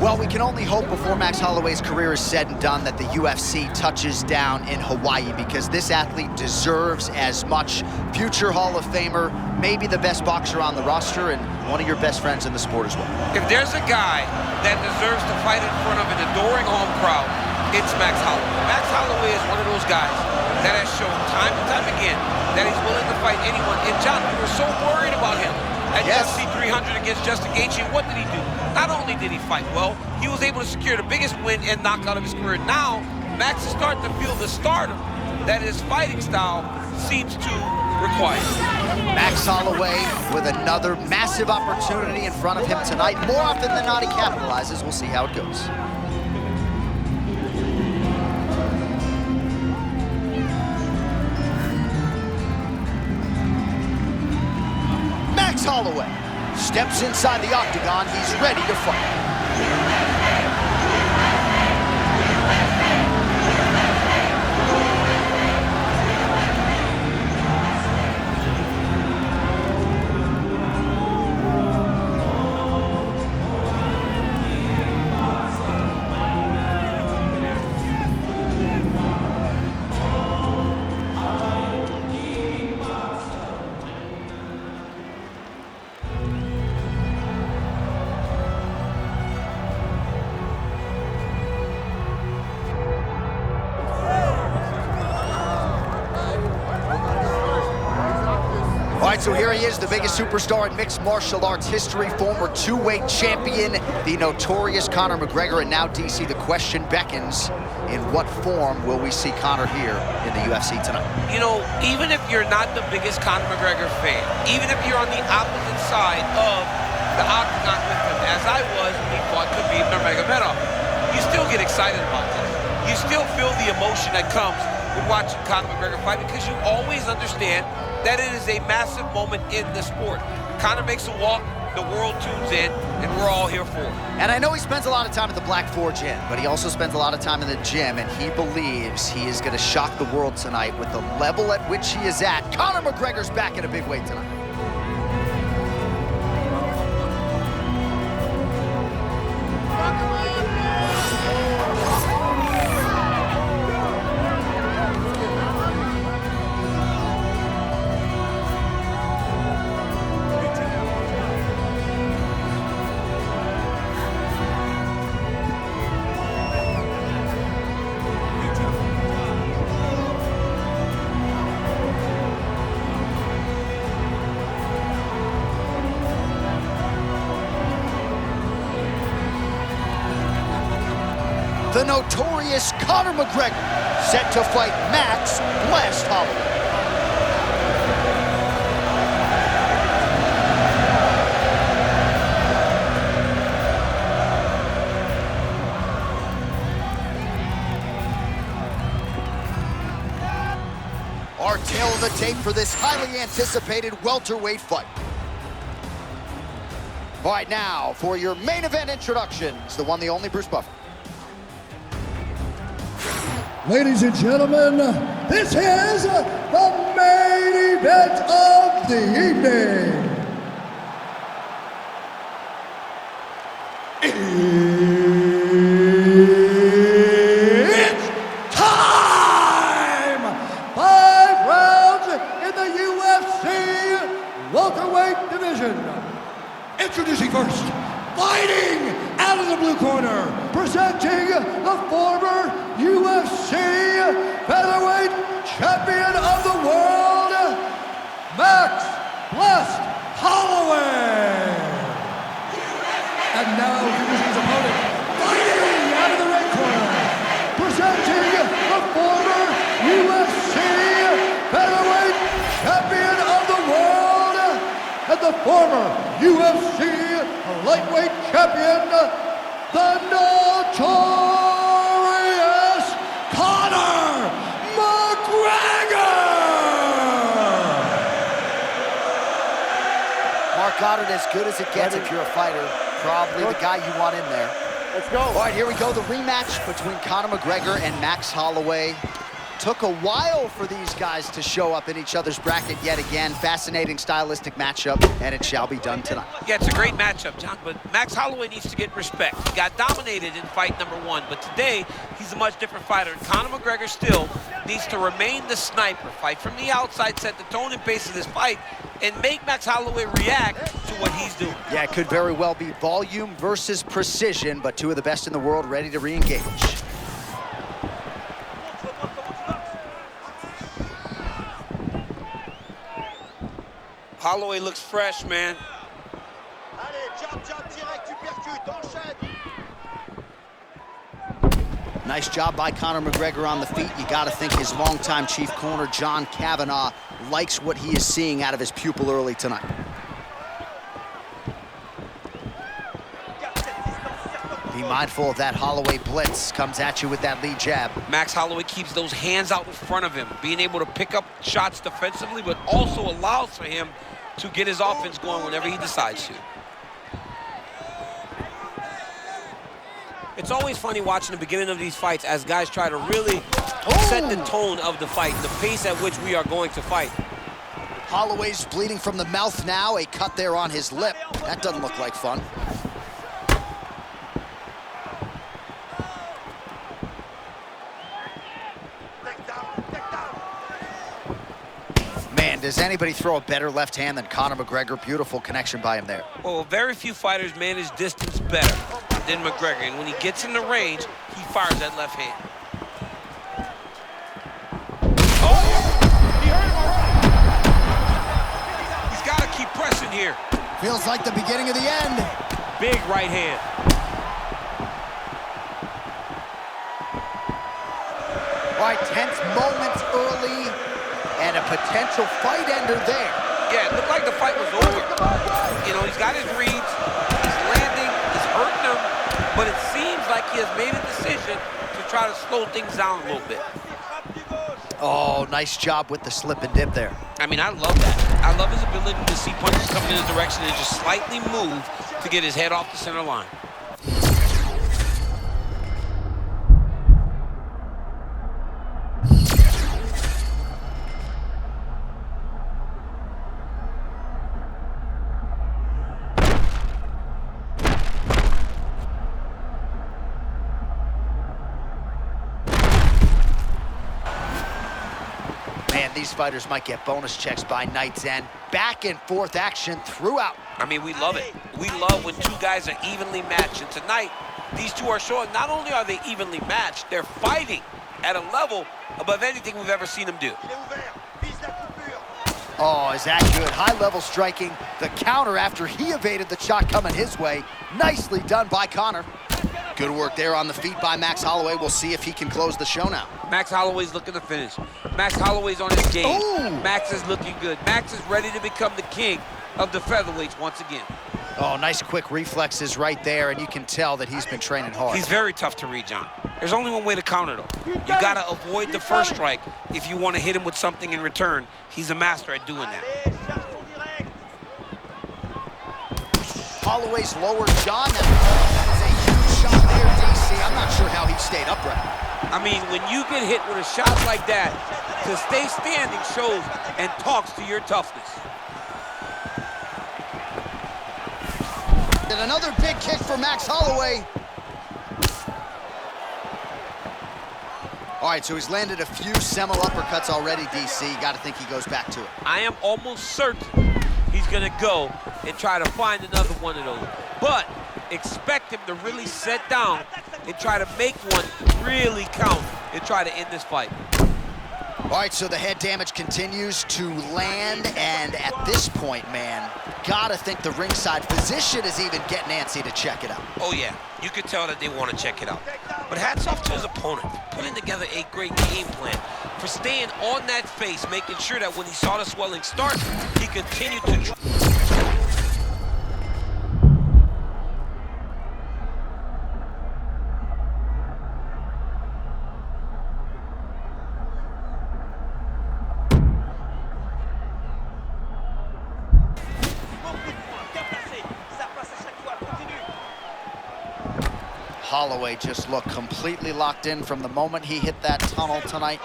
Well, we can only hope before Max Holloway's career is said and done that the UFC touches down in Hawaii, because this athlete deserves as much. Future Hall of Famer, maybe the best boxer on the roster, and one of your best friends in the sport as well. If there's a guy that deserves to fight in front of an adoring home crowd, it's Max Holloway. Max Holloway is one of those guys that has shown time and time again that he's willing to fight anyone. And John, we were so worried about him at UFC 300 against Justin Gaethje. What did he do? Not only did he fight well, he was able to secure the biggest win and knockout of his career. Now, Max is starting to feel the stardom that his fighting style seems to require. Max Holloway with another massive opportunity in front of him tonight. More often than not, he capitalizes. We'll see how it goes. Max Holloway steps inside the octagon. He's ready to fight. All right, so here he is, the biggest superstar in mixed martial arts history, former two-weight champion, the notorious Conor McGregor. And now, DC, the question beckons, in what form will we see Conor here in the UFC tonight? You know, even if you're not the biggest Conor McGregor fan, even if you're on the opposite side of the octagon with him, as I was when he fought Khabib Nurmagomedov, you still get excited about this. You still feel the emotion that comes with watching Conor McGregor fight, because you always understand that it is a massive moment in the sport. Conor makes a walk, the world tunes in, and we're all here for it. And I know he spends a lot of time at the Black Forge Inn, but he also spends a lot of time in the gym, and he believes he is going to shock the world tonight with the level at which he is at. Conor McGregor's back in a big way tonight. The notorious Conor McGregor set to fight Max Blast Holloway. Our tail of the tape for this highly anticipated welterweight fight. All right, now for your main event introductions, the one, the only Bruce Buffer. Ladies and gentlemen, this is the main event of the evening. It's time! 5 rounds in the UFC welterweight division. Introducing first, fighting out of the blue corner, presenting the former UFC featherweight champion of the world, Max Blast Holloway. And now introducing his opponent, fighting out of the red corner, presenting the former UFC featherweight champion of the world, and the former UFC lightweight champion, the notorious Conor McGregor! Mark Goddard, as good as it gets if you're a fighter. Probably the guy you want in there. Let's go. All right, here we go. The rematch between Conor McGregor and Max Holloway. Took a while for these guys to show up in each other's bracket yet again. Fascinating stylistic matchup, and it shall be done tonight. Yeah, it's a great matchup, John, but Max Holloway needs to get respect. He got dominated in fight number 1, but today he's a much different fighter. And Conor McGregor still needs to remain the sniper, fight from the outside, set the tone and pace of this fight, and make Max Holloway react to what he's doing. Yeah, it could very well be volume versus precision, but two of the best in the world ready to re-engage. Holloway looks fresh, man. Nice job by Conor McGregor on the feet. You got to think his longtime chief corner, John Kavanagh, likes what he is seeing out of his pupil early tonight. Be mindful of that Holloway blitz. Comes at you with that lead jab. Max Holloway keeps those hands out in front of him, being able to pick up shots defensively, but also allows for him to get his offense going whenever he decides to. It's always funny watching the beginning of these fights as guys try to really set the tone of the fight, the pace at which we are going to fight. Holloway's bleeding from the mouth now, a cut there on his lip. That doesn't look like fun. Man, does anybody throw a better left hand than Conor McGregor? Beautiful connection by him there. Well, very few fighters manage distance better than McGregor, and when he gets in the range, he fires that left hand. Oh! He hurt him already. He's got to keep pressing here. Feels like the beginning of the end. Big right hand. All right, tense moments early, and a potential fight ender there. Yeah, it looked like the fight was over. You know, he's got his reads, he's landing, he's hurting him, but it seems like he has made a decision to try to slow things down a little bit. Oh, nice job with the slip and dip there. I mean, I love that. I love his ability to see punches coming in his direction and just slightly move to get his head off the center line. Man, these fighters might get bonus checks by night's end. Back and forth action throughout. I mean, we love it. We love when two guys are evenly matched. And tonight, these two are showing not only are they evenly matched, they're fighting at a level above anything we've ever seen them do. Oh, is that good? High-level striking. The counter after he evaded the shot coming his way. Nicely done by Conor. Good work there on the feet by Max Holloway. We'll see if he can close the show now. Max Holloway's looking to finish. Max Holloway's on his game. Ooh. Max is looking good. Max is ready to become the king of the featherweights once again. Oh, nice quick reflexes right there, and you can tell that he's been training hard. He's very tough to read, John. There's only one way to counter, though. You gotta avoid the first strike if you want to hit him with something in return. He's a master at doing that. Holloway's lower jaw. That is a huge shot there, DC. I'm not sure how he stayed upright. I mean, when you get hit with a shot like that, to stay standing shows and talks to your toughness. And another big kick for Max Holloway. All right, so he's landed a few seminal uppercuts already, DC. Got to think he goes back to it. I am almost certain he's gonna go and try to find another one of those. But expect him to really set down and try to make one really count and try to end this fight. All right, so the head damage continues to land, and at this point, man, gotta think the ringside physician is even getting antsy to check it out. Oh yeah, you could tell that they want to check it out. But hats off to his opponent for putting together a great game plan, for staying on that face, making sure that when he saw the swelling start, he continued to... Holloway just looked completely locked in from the moment he hit that tunnel tonight.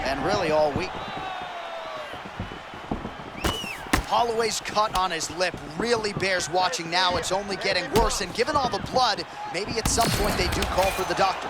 And really all week. Holloway's cut on his lip really bears watching now. It's only getting worse, and given all the blood, maybe at some point they do call for the doctor.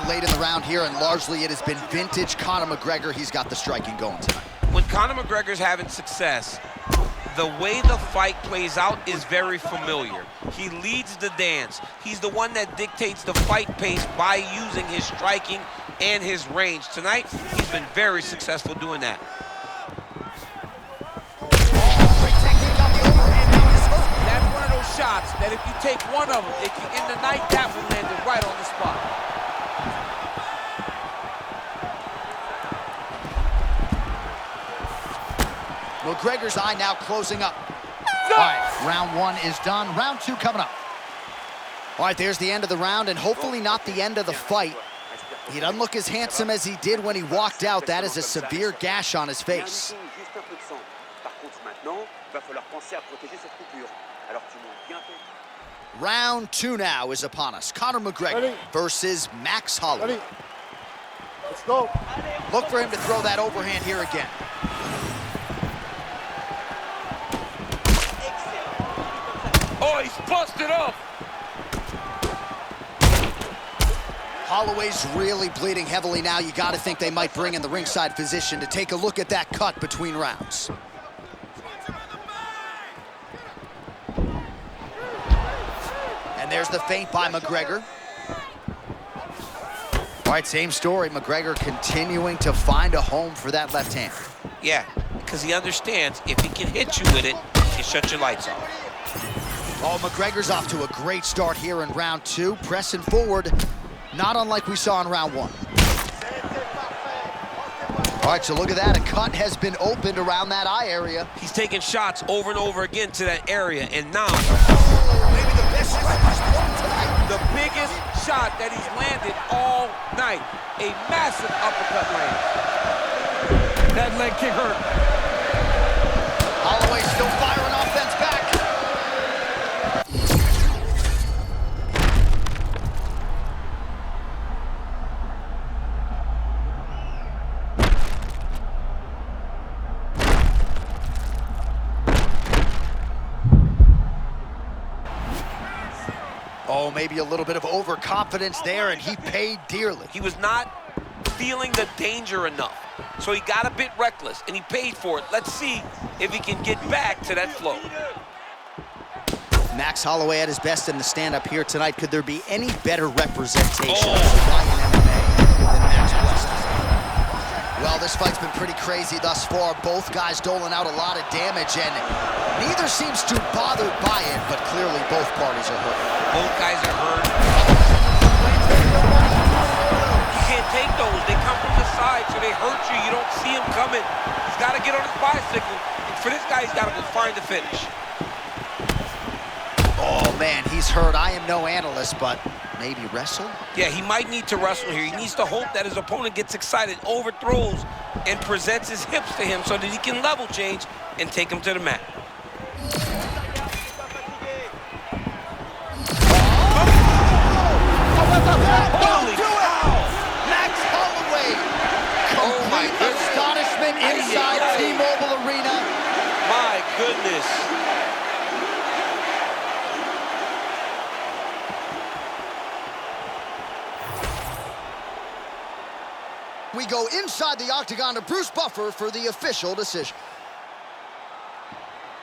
Late in the round here, and largely it has been vintage Conor McGregor. He's got the striking going tonight. When Conor McGregor's having success, the way the fight plays out is very familiar. He leads the dance. He's the one that dictates the fight pace by using his striking and his range. Tonight, he's been very successful doing that. That's one of those shots that if you take one of them, if you end the night, that one landed right on the spot. McGregor's eye now closing up. All right, round one is done. Round two coming up. All right, there's the end of the round, and hopefully not the end of the fight. He doesn't look as handsome as he did when he walked out. That is a severe gash on his face. Round two now is upon us. Conor McGregor versus Max Holloway. Let's go. Look for him to throw that overhand here again. Oh, he's busted up. Holloway's really bleeding heavily now. You got to think they might bring in the ringside physician to take a look at that cut between rounds. And there's the feint by McGregor. All right, same story. McGregor continuing to find a home for that left hand. Yeah, because he understands if he can hit you with it, he can shut your lights off. Oh, McGregor's off to a great start here in round two, pressing forward, not unlike we saw in round one. All right, so look at that. A cut has been opened around that eye area. He's taking shots over and over again to that area, and now... Maybe the best shot he's thrown tonight. The biggest shot that he's landed all night. A massive uppercut land. That leg kick hurt. Holloway still firing offense back. Oh, maybe a little bit of overconfidence there, and he paid dearly. He was not feeling the danger enough, so he got a bit reckless, and he paid for it. Let's see if he can get back to that flow. Max Holloway at his best in the stand-up here tonight. Could there be any better representation of Hawaiian MMA than Max Holloway? Well, this fight's been pretty crazy thus far. Both guys doling out a lot of damage, and neither seems too bothered by it, but clearly both parties are hurt. Both guys are hurt. You can't take those. They come from the side, so they hurt you. You don't see him coming. He's got to get on his bicycle. And for this guy, he's got to go find the finish. Oh, man, he's hurt. I am no analyst, but maybe wrestle? Yeah, he might need to wrestle here. He needs to hope that his opponent gets excited, overthrows, and presents his hips to him so that he can level change and take him to the mat. Holy cow! Max Holloway! Oh my goodness. Astonishment inside T-Mobile Arena. My goodness. We go inside the octagon to Bruce Buffer for the official decision.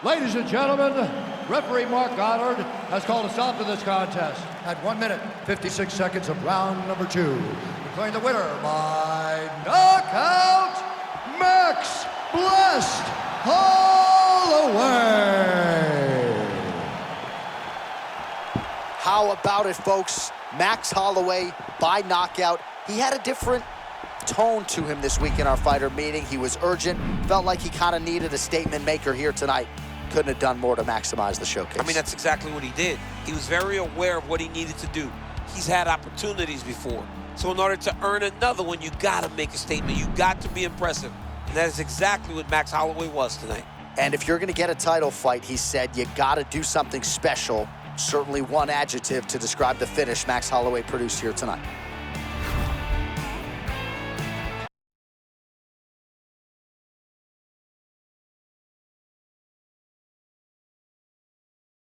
Ladies and gentlemen, referee Mark Goddard has called a stop to this contest at 1 minute, 56 seconds of round number 2. Declaring the winner by knockout, Max Blessed Holloway. How about it, folks? Max Holloway by knockout. He had a different tone to him this week in our fighter meeting. He was urgent, felt like he kind of needed a statement maker here tonight. Couldn't have done more to maximize the showcase. I mean, that's exactly what he did. He was very aware of what he needed to do. he's had opportunities before. So in order to earn another one, you gotta make a statement. You got to be impressive. And that is exactly what Max Holloway was tonight. And if you're gonna get a title fight, he said, you gotta do something special. Certainly one adjective to describe the finish Max Holloway produced here tonight.